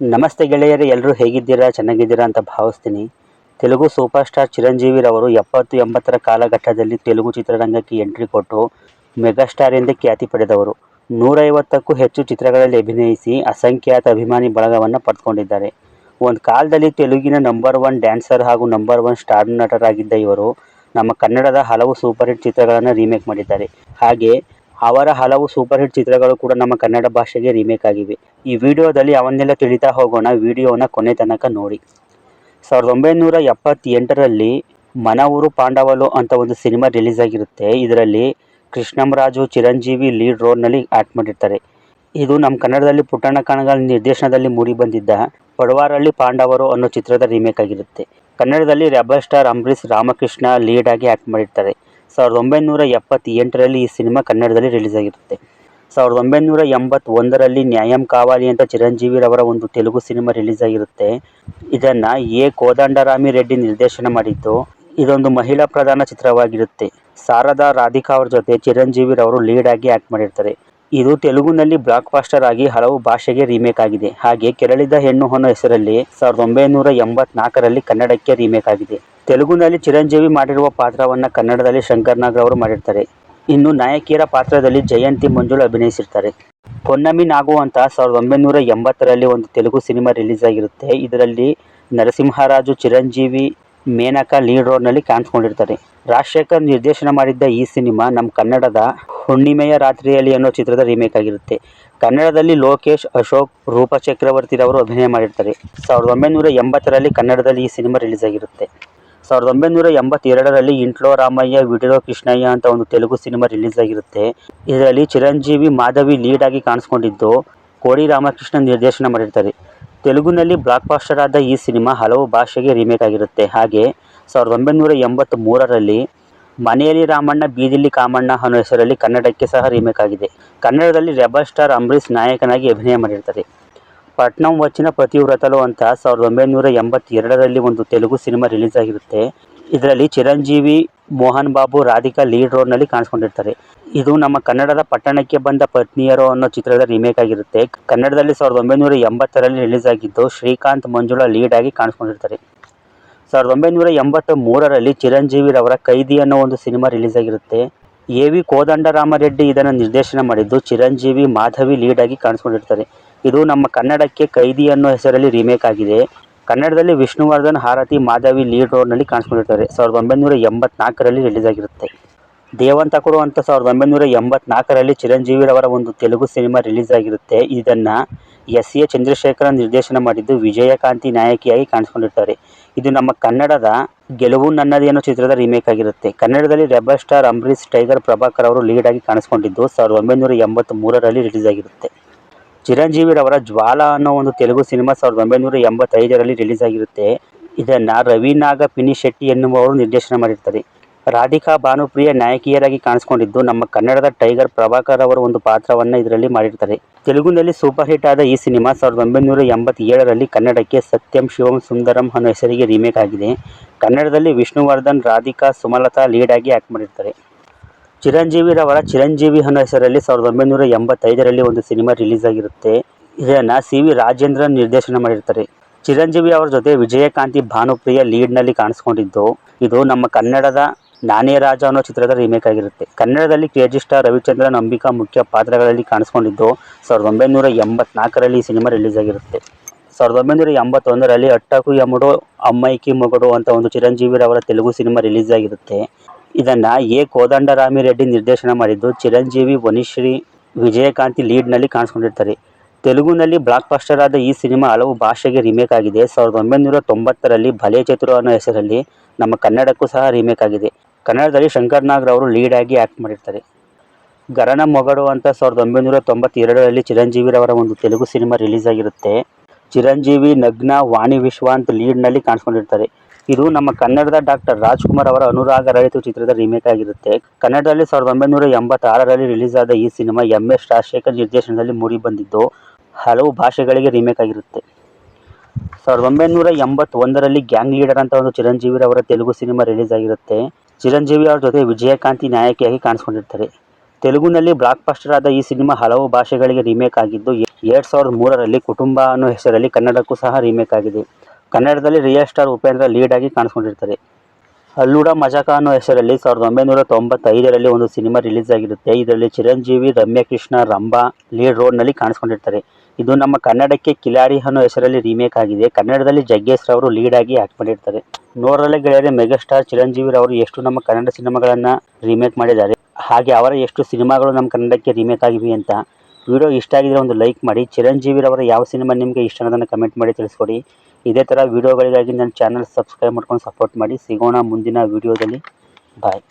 ನಮಸ್ತೆ ಗೆಳೆಯರೇ, ಎಲ್ಲರೂ ಹೇಗಿದ್ದೀರಾ? ಚೆನ್ನಾಗಿದ್ದೀರಾ ಅಂತ ಭಾವಿಸ್ತೀನಿ. ತೆಲುಗು ಸೂಪರ್ ಸ್ಟಾರ್ ಚಿರಂಜೀವಿರವರು 70-80ರ ಕಾಲಘಟ್ಟದಲ್ಲಿ ತೆಲುಗು ಚಿತ್ರರಂಗಕ್ಕೆ ಎಂಟ್ರಿ ಕೊಟ್ಟು ಮೆಗಾಸ್ಟಾರ್ ಎಂದೇ ಖ್ಯಾತಿ ಪಡೆದವರು. 150ಕ್ಕೂ ಹೆಚ್ಚು ಚಿತ್ರಗಳಲ್ಲಿ ಅಭಿನಯಿಸಿ ಅಸಂಖ್ಯಾತ ಅಭಿಮಾನಿ ಬಳಗವನ್ನು ಪಡೆದುಕೊಂಡಿದ್ದಾರೆ. ಒಂದು ಕಾಲದಲ್ಲಿ ತೆಲುಗಿನ ನಂಬರ್ 1 ಡ್ಯಾನ್ಸರ್ ಹಾಗೂ ನಂಬರ್ 1 ಸ್ಟಾರ್ ನಟರಾಗಿದ್ದ ಇವರು ನಮ್ಮ ಕನ್ನಡದ ಹಲವು ಸೂಪರ್ ಹಿಟ್ ಚಿತ್ರಗಳನ್ನು ರೀಮೇಕ್ ಮಾಡಿದ್ದಾರೆ. ಹಾಗೆ ಅವರ ಹಲವು ಸೂಪರ್ ಹಿಟ್ ಚಿತ್ರಗಳು ಕೂಡ ನಮ್ಮ ಕನ್ನಡ ಭಾಷೆಗೆ ರೀಮೇಕ್ ಆಗಿವೆ. ಈ ವಿಡಿಯೋದಲ್ಲಿ ಅವನ್ನೆಲ್ಲ ತಿಳಿತಾ ಹೋಗೋಣ. ವಿಡಿಯೋನ ಕೊನೆ ತನಕ ನೋಡಿ. 1978ರಲ್ಲಿ మన ఊరు ಪಾಂಡವಲು ಅಂತ ಒಂದು ಸಿನಿಮಾ ರಿಲೀಸ್ ಆಗಿರುತ್ತೆ. ಇದರಲ್ಲಿ ಕೃಷ್ಣಂರಾಜು, ಚಿರಂಜೀವಿ ಲೀಡ್ ರೋಲ್ನಲ್ಲಿ ಆ್ಯಕ್ಟ್ ಮಾಡಿರ್ತಾರೆ. ಇದು ನಮ್ಮ ಕನ್ನಡದಲ್ಲಿ ಪುಟ್ಟಣ್ಣ ಕಣಗಾಲ್ ನಿರ್ದೇಶನದಲ್ಲಿ ಮೂಡಿ ಬಂದಿದ್ದ ಪಡುವಾರಳ್ಳಿ ಪಾಂಡವರು ಅನ್ನೋ ಚಿತ್ರದ ರೀಮೇಕ್ ಆಗಿರುತ್ತೆ. ಕನ್ನಡದಲ್ಲಿ rebel star Ambareesh Ramakrishna lead ಆಗಿ ಆ್ಯಕ್ಟ್ ಮಾಡಿರ್ತಾರೆ. 1978ರಲ್ಲಿ ಈ ಸಿನಿಮಾ ಕನ್ನಡದಲ್ಲಿ ರಿಲೀಸ್ ಆಗಿರುತ್ತೆ. 1981ರಲ್ಲಿ ನ್ಯಾಯಂ ಕಾವಾಲಿ ಅಂತ ಚಿರಂಜೀವಿರವರ ಒಂದು ತೆಲುಗು ಸಿನಿಮಾ ರಿಲೀಸ್ ಆಗಿರುತ್ತೆ. ಇದನ್ನು ಕೋದಂಡರಾಮಿ ರೆಡ್ಡಿ ನಿರ್ದೇಶನ ಮಾಡಿದ್ದು. ಇದೊಂದು ಮಹಿಳಾ ಪ್ರಧಾನ ಚಿತ್ರವಾಗಿರುತ್ತೆ. ಶಾರದಾ ರಾಧಿಕಾ ಅವ್ರ ಜೊತೆ ಚಿರಂಜೀವಿರವರು ಲೀಡ್ ಆಗಿ ಆ್ಯಕ್ಟ್ ಮಾಡಿರ್ತಾರೆ. ಇದು ತೆಲುಗುನಲ್ಲಿ ಬ್ಲಾಕ್ ಬಾಸ್ಟರ್ ಆಗಿ ಹಲವು ಭಾಷೆಗೆ ರೀಮೇಕ್ ಆಗಿದೆ. ಹಾಗೆ ಕೆರಳಿದ ಹೆಣ್ಣು ಅನ್ನೋ ಹೆಸರಲ್ಲಿ 1984ರಲ್ಲಿ ಕನ್ನಡಕ್ಕೆ ರೀಮೇಕ್ ಆಗಿದೆ. ತೆಲುಗುನಲ್ಲಿ ಚಿರಂಜೀವಿ ಮಾಡಿರುವ ಪಾತ್ರವನ್ನು ಕನ್ನಡದಲ್ಲಿ ಶಂಕರ್ ನಾಗ್ ಅವರು ಮಾಡಿರ್ತಾರೆ. ಇನ್ನು ನಾಯಕಿಯರ ಪಾತ್ರದಲ್ಲಿ ಜಯಂತಿ ಮಂಜುಳಾ ಅಭಿನಯಿಸಿರ್ತಾರೆ. ಪೊನ್ನಮಿ ನಾಗು ಅಂತ 1980ರಲ್ಲಿ ಒಂದು ತೆಲುಗು ಸಿನಿಮಾ ರಿಲೀಸ್ ಆಗಿರುತ್ತೆ. ಇದರಲ್ಲಿ ನರಸಿಂಹರಾಜು, ಚಿರಂಜೀವಿ, ಮೇನಕಾ ಲೀಡ್ ರೋಲ್ನಲ್ಲಿ ಕಾಣಿಸ್ಕೊಂಡಿರ್ತಾರೆ. ರಾಜಶೇಖರ್ ನಿರ್ದೇಶನ ಮಾಡಿದ್ದ ಈ ಸಿನಿಮಾ ನಮ್ಮ ಕನ್ನಡದ ಹುಣ್ಣಿಮೆಯ ರಾತ್ರಿಯಲ್ಲಿ ಅನ್ನೋ ಚಿತ್ರದ ರೀಮೇಕ್ ಆಗಿರುತ್ತೆ. ಕನ್ನಡದಲ್ಲಿ ಲೋಕೇಶ್, ಅಶೋಕ್, ರೂಪ ಚಕ್ರವರ್ತಿರವರು ಅಭಿನಯ ಮಾಡಿರ್ತಾರೆ. 1980ರಲ್ಲಿ ಕನ್ನಡದಲ್ಲಿ ಈ ಸಿನಿಮಾ ರಿಲೀಸ್ ಆಗಿರುತ್ತೆ. 1982ರಲ್ಲಿ ಇಂಟ್ಲೋ ರಾಮಯ್ಯ ವಿಡಿರೋ ಕೃಷ್ಣಯ್ಯ ಅಂತ ಒಂದು ತೆಲುಗು ಸಿನಿಮಾ ರಿಲೀಸ್ ಆಗಿರುತ್ತೆ. ಇದರಲ್ಲಿ ಚಿರಂಜೀವಿ, ಮಾಧವಿ ಲೀಡ್ ಆಗಿ ಕಾಣಿಸ್ಕೊಂಡಿದ್ದು ಕೋಡಿ ರಾಮಕೃಷ್ಣ ನಿರ್ದೇಶನ ಮಾಡಿರ್ತಾರೆ. ತೆಲುಗುನಲ್ಲಿ ಬ್ಲಾಕ್ ಬಾಸ್ಟರ್ ಆದ ಈ ಸಿನಿಮಾ ಹಲವು ಭಾಷೆಗೆ ರೀಮೇಕ್ ಆಗಿರುತ್ತೆ. ಹಾಗೆ 1983ರಲ್ಲಿ ಮನೆಯಲ್ಲಿ ರಾಮಣ್ಣ ಬೀದಿಲಿ ಕಾಮಣ್ಣ ಅನ್ನೋ ಹೆಸರಲ್ಲಿ ಕನ್ನಡಕ್ಕೆ ಸಹ ರೀಮೇಕ್ ಆಗಿದೆ. ಕನ್ನಡದಲ್ಲಿ ರೆಬಲ್ ಸ್ಟಾರ್ ಅಂಬರೀಷ್ ನಾಯಕನಾಗಿ ಅಭಿನಯ ಮಾಡಿರ್ತಾರೆ. ಪಟ್ನಂ వచ్చిన పతివ్రతలు ಅಂತ 1982ರಲ್ಲಿ ಒಂದು ತೆಲುಗು ಸಿನಿಮಾ ರಿಲೀಸ್ ಆಗಿರುತ್ತೆ. ಇದರಲ್ಲಿ ಚಿರಂಜೀವಿ, ಮೋಹನ್ ಬಾಬು, ರಾಧಿಕಾ ಲೀಡ್ ರೋಲ್ನಲ್ಲಿ ಕಾಣಿಸ್ಕೊಂಡಿರ್ತಾರೆ. ಇದು ನಮ್ಮ ಕನ್ನಡದ ಪಟ್ಟಣಕ್ಕೆ ಬಂದ ಪತ್ನಿಯರು ಅನ್ನೋ ಚಿತ್ರದ ರೀಮೇಕ್ ಆಗಿರುತ್ತೆ. ಕನ್ನಡದಲ್ಲಿ 1980ರಲ್ಲಿ ರಿಲೀಸ್ ಆಗಿದ್ದು ಶ್ರೀಕಾಂತ್, ಮಂಜುಳಾ ಲೀಡ್ ಆಗಿ ಕಾಣಿಸ್ಕೊಂಡಿರ್ತಾರೆ. 1983ರಲ್ಲಿ ಚಿರಂಜೀವಿರವರ ಕೈದಿ ಅನ್ನೋ ಒಂದು ಸಿನಿಮಾ ರಿಲೀಸ್ ಆಗಿರುತ್ತೆ. ಎ.ವಿ. ಕೋದಂಡರಾಮರೆಡ್ಡಿ ಇದನ್ನು ನಿರ್ದೇಶನ ಮಾಡಿದ್ದು ಚಿರಂಜೀವಿ, ಮಾಧವಿ ಲೀಡ್ ಆಗಿ ಕಾಣಿಸ್ಕೊಂಡಿರ್ತಾರೆ. ಇದು ನಮ್ಮ ಕನ್ನಡಕ್ಕೆ ಕೈದಿ ಅನ್ನೋ ಹೆಸರಲ್ಲಿ ರೀಮೇಕ್ ಆಗಿದೆ. ಕನ್ನಡದಲ್ಲಿ ವಿಷ್ಣುವರ್ಧನ್, ಹಾರತಿ, ಮಾಧವಿ ಲೀಡ್ ರೋಲ್ನಲ್ಲಿ ಕಾಣಿಸ್ಕೊಂಡಿರ್ತಾರೆ. 1984ರಲ್ಲಿ ರಿಲೀಸ್ ಆಗಿರುತ್ತೆ. ದೇವಂತಕುಡು ಅಂತ 1984ರಲ್ಲಿ ಚಿರಂಜೀವಿರವರ ಒಂದು ತೆಲುಗು ಸಿನಿಮಾ ರಿಲೀಸ್ ಆಗಿರುತ್ತೆ. ಇದನ್ನು ಎಸ್.ಎ. ಚಂದ್ರಶೇಖರನ್ ನಿರ್ದೇಶನ ಮಾಡಿದ್ದು ವಿಜಯಕಾಂತಿ ನಾಯಕಿಯಾಗಿ ಕಾಣಿಸ್ಕೊಂಡಿರ್ತಾರೆ. ಇದು ನಮ್ಮ ಕನ್ನಡದ ಗೆಲುವು ನನ್ನದೇ ಅನ್ನೋ ಚಿತ್ರದ ರೀಮೇಕ್ ಆಗಿರುತ್ತೆ. ಕನ್ನಡದಲ್ಲಿ rebel star Ambareesh, tiger Prabhakar ಅವರು ಲೀಡ್ ಆಗಿ ಕಾಣಿಸ್ಕೊಂಡಿದ್ದು 1983ರಲ್ಲಿ ರಿಲೀಸ್ ಆಗಿರುತ್ತೆ. ಚಿರಂಜೀವಿರವರ ಜ್ವಾಲಾ ಅನ್ನೋ ಒಂದು ತೆಲುಗು ಸಿನಿಮಾ 1985ರಲ್ಲಿ ರಿಲೀಸ್ ಆಗಿರುತ್ತೆ. ಇದನ್ನು ರವಿ ನಾಗ ಪಿನಿಶೆಟ್ಟಿ ಎನ್ನುವವರು ನಿರ್ದೇಶನ ಮಾಡಿರ್ತಾರೆ. ರಾಧಿಕಾ ಭಾನುಪ್ರಿಯ ನಾಯಕಿಯರಾಗಿ ಕಾಣಿಸ್ಕೊಂಡಿದ್ದು ನಮ್ಮ ಕನ್ನಡದ ಟೈಗರ್ ಪ್ರಭಾಕರ್ ಅವರ ಒಂದು ಪಾತ್ರವನ್ನು ಇದರಲ್ಲಿ ಮಾಡಿರ್ತಾರೆ. ತೆಲುಗುನಲ್ಲಿ ಸೂಪರ್ ಹಿಟ್ ಆದ ಈ ಸಿನಿಮಾ 1987ರಲ್ಲಿ ಕನ್ನಡಕ್ಕೆ ಸತ್ಯಂ ಶಿವಂ ಸುಂದರಂ ಅನ್ನೋ ಹೆಸರಿಗೆ ರೀಮೇಕ್ ಆಗಿದೆ. ಕನ್ನಡದಲ್ಲಿ ವಿಷ್ಣುವರ್ಧನ್, ರಾಧಿಕಾ, ಸುಮಲತಾ ಲೀಡ್ ಆಗಿ ಆ್ಯಕ್ಟ್ ಮಾಡಿರ್ತಾರೆ. ಚಿರಂಜೀವಿರವರ ಚಿರಂಜೀವಿ ಅನ್ನೋ ಹೆಸರಲ್ಲಿ 1985ರಲ್ಲಿ ಒಂದು ಸಿನಿಮಾ ರಿಲೀಸ್ ಆಗಿರುತ್ತೆ. ಇದನ್ನು ಸಿ.ವಿ. ರಾಜೇಂದ್ರನ್ ನಿರ್ದೇಶನ ಮಾಡಿರ್ತಾರೆ. ಚಿರಂಜೀವಿ ಅವರ ಜೊತೆ ವಿಜಯಕಾಂತಿ, ಭಾನುಪ್ರಿಯ ಲೀಡ್ನಲ್ಲಿ ಕಾಣಿಸ್ಕೊಂಡಿದ್ದು ಇದು ನಮ್ಮ ಕನ್ನಡದ ನಾನೇ ರಾಜ ಅನ್ನೋ ಚಿತ್ರದ ರೀಮೇಕ್ ಆಗಿರುತ್ತೆ. ಕನ್ನಡದಲ್ಲಿ ಕ್ರೇಜಿ ಸ್ಟಾರ್ ರವಿಚಂದ್ರನ್, ಅಂಬಿಕಾ ಮುಖ್ಯ ಪಾತ್ರಗಳಲ್ಲಿ ಕಾಣಿಸ್ಕೊಂಡಿದ್ದು 1984ರಲ್ಲಿ ಈ ಸಿನಿಮಾ ರಿಲೀಸ್ ಆಗಿರುತ್ತೆ. 1981ರಲ್ಲಿ ಅಟ್ಟಕು ಯಮುಡು ಅಮ್ಮೈಕಿ ಮೊಗಡು ಅಂತ ಒಂದು ಚಿರಂಜೀವಿರವರ ತೆಲುಗು ಸಿನಿಮಾ ರಿಲೀಸ್ ಆಗಿರುತ್ತೆ. ಇದನ್ನು ಕೋದಂಡರಾಮಿ ರೆಡ್ಡಿ ನಿರ್ದೇಶನ ಮಾಡಿದ್ದು ಚಿರಂಜೀವಿ, ವನಿಶ್ರೀ, ವಿಜಯಕಾಂತಿ ಲೀಡ್ನಲ್ಲಿ ಕಾಣಿಸ್ಕೊಂಡಿರ್ತಾರೆ. ತೆಲುಗುನಲ್ಲಿ ಬ್ಲಾಕ್ ಬಾಸ್ಟರ್ ಆದ ಈ ಸಿನಿಮಾ ಹಲವು ಭಾಷೆಗೆ ರೀಮೇಕ್ ಆಗಿದೆ. 1990ರಲ್ಲಿ ಭಲೆ ಚತುರ ಅನ್ನೋ ಹೆಸರಲ್ಲಿ ನಮ್ಮ ಕನ್ನಡಕ್ಕೂ ಸಹ ರೀಮೇಕ್ ಆಗಿದೆ. ಕನ್ನಡದಲ್ಲಿ ಶಂಕರ್ ನಾಗ್ ಅವರು ಲೀಡ್ ಆಗಿ ಆ್ಯಕ್ಟ್ ಮಾಡಿರ್ತಾರೆ. ಗರನ ಮೊಗಡು ಅಂತ 1992ರಲ್ಲಿ ಚಿರಂಜೀವಿರವರ ಒಂದು ತೆಲುಗು ಸಿನಿಮಾ ರಿಲೀಸ್ ಆಗಿರುತ್ತೆ. ಚಿರಂಜೀವಿ, ನಗ್ನ, ವಾಣಿ ವಿಶ್ವಾಂತ್ ಲೀಡ್ನಲ್ಲಿ ಕಾಣಿಸ್ಕೊಂಡಿರ್ತಾರೆ. ಇದು ನಮ್ಮ ಕನ್ನಡದ ಡಾಕ್ಟರ್ ರಾಜ್ಕುಮಾರ್ ಅವರ ಅನುರಾಗ ರಳಿತು ಚಿತ್ರದ ರೀಮೇಕ್ ಆಗಿರುತ್ತೆ. ಕನ್ನಡದಲ್ಲಿ 1986ರಲ್ಲಿ ರಿಲೀಸ್ ಆದ ಈ ಸಿನಿಮಾ ಎಂ.ಎಸ್. ರಾಜಶೇಖರ್ ನಿರ್ದೇಶನದಲ್ಲಿ ಮೂಡಿ ಬಂದಿದ್ದು ಹಲವು ಭಾಷೆಗಳಿಗೆ ರೀಮೇಕ್ ಆಗಿರುತ್ತೆ. 1981ರಲ್ಲಿ ಗ್ಯಾಂಗ್ ಲೀಡರ್ ಅಂತ ಒಂದು ಚಿರಂಜೀವಿರವರ ತೆಲುಗು ಸಿನಿಮಾ ರಿಲೀಸ್ ಆಗಿರುತ್ತೆ. ಚಿರಂಜೀವಿ ಅವ್ರ ಜೊತೆ ವಿಜಯಕಾಂತಿ ನಾಯಕಿಯಾಗಿ ಕಾಣಿಸ್ಕೊಂಡಿರ್ತಾರೆ. ತೆಲುಗುನಲ್ಲಿ ಬ್ಲಾಕ್ ಬಸ್ಟರ್ ಆದ ಈ ಸಿನಿಮಾ ಹಲವು ಭಾಷೆಗಳಿಗೆ ರೀಮೇಕ್ ಆಗಿದ್ದು 2003ರಲ್ಲಿ ಕುಟುಂಬ ಅನ್ನೋ ಹೆಸರಲ್ಲಿ ಕನ್ನಡಕ್ಕೂ ಸಹ ರೀಮೇಕ್ ಆಗಿದೆ. ಕನ್ನಡದಲ್ಲಿ ರಿಯಲ್ ಸ್ಟಾರ್ ಉಪೇಂದ್ರ ಲೀಡ್ ಆಗಿ ಕಾಣಿಸ್ಕೊಂಡಿರ್ತಾರೆ. ಅಲ್ಲೂಡ ಮಜಾಕ ಅನ್ನೋ ಹೆಸರಲ್ಲಿ 1995ರಲ್ಲಿ ಒಂದು ಸಿನಿಮಾ ರಿಲೀಸ್ ಆಗಿರುತ್ತೆ. ಇದರಲ್ಲಿ ಚಿರಂಜೀವಿ, ರಮ್ಯಾ ಕೃಷ್ಣ, ರಂಭಾ ಲೀಡ್ ರೋಲ್ನಲ್ಲಿ ಕಾಣಿಸ್ಕೊಂಡಿರ್ತಾರೆ. ಇದು ನಮ್ಮ ಕನ್ನಡಕ್ಕೆ ಕಿಲಾಡಿ ಅನ್ನೋ ಹೆಸರಲ್ಲಿ ರೀಮೇಕ್ ಆಗಿದೆ. ಕನ್ನಡದಲ್ಲಿ ಜಗ್ಗೇಶ್ ರವರು ಲೀಡ್ ಆಗಿ ಆಕ್ಟ್ ಮಾಡಿರ್ತಾರೆ. ನೋಡರಲ್ಲೇ ಗೆಳೆಯರೆ, ಮೆಗಾಸ್ಟಾರ್ ಚಿರಂಜೀವಿ ರವರು ಎಷ್ಟು ನಮ್ಮ ಕನ್ನಡ ಸಿನಿಮಾಗಳನ್ನು ರೀಮೇಕ್ ಮಾಡಿದ್ದಾರೆ, ಹಾಗೆ ಅವರ ಎಷ್ಟು ಸಿನಿಮಾಗಳು ನಮ್ಮ ಕನ್ನಡಕ್ಕೆ ರೀಮೇಕ್ ಆಗಿವೆ ಅಂತ. ವಿಡಿಯೋ ಇಷ್ಟ ಆಗಿದ್ರೆ ಒಂದು ಲೈಕ್ ಮಾಡಿ. ಚಿರಂಜೀವಿ ರವರ ಯಾವ ಸಿನಿಮಾ ನಿಮಗೆ ಇಷ್ಟ ಅನ್ನೋದನ್ನು ಕಮೆಂಟ್ ಮಾಡಿ ತಿಳಿಸ್ಕೊಡಿ. ಇದೇ ಥರ ವಿಡಿಯೋಗಳಿಗಾಗಿ ನನ್ನ ಚಾನಲ್ ಸಬ್ಸ್ಕ್ರೈಬ್ ಮಾಡ್ಕೊಂಡು ಸಪೋರ್ಟ್ ಮಾಡಿ. ಸಿಗೋಣ ಮುಂದಿನ ವಿಡಿಯೋದಲ್ಲಿ. ಬಾಯ್.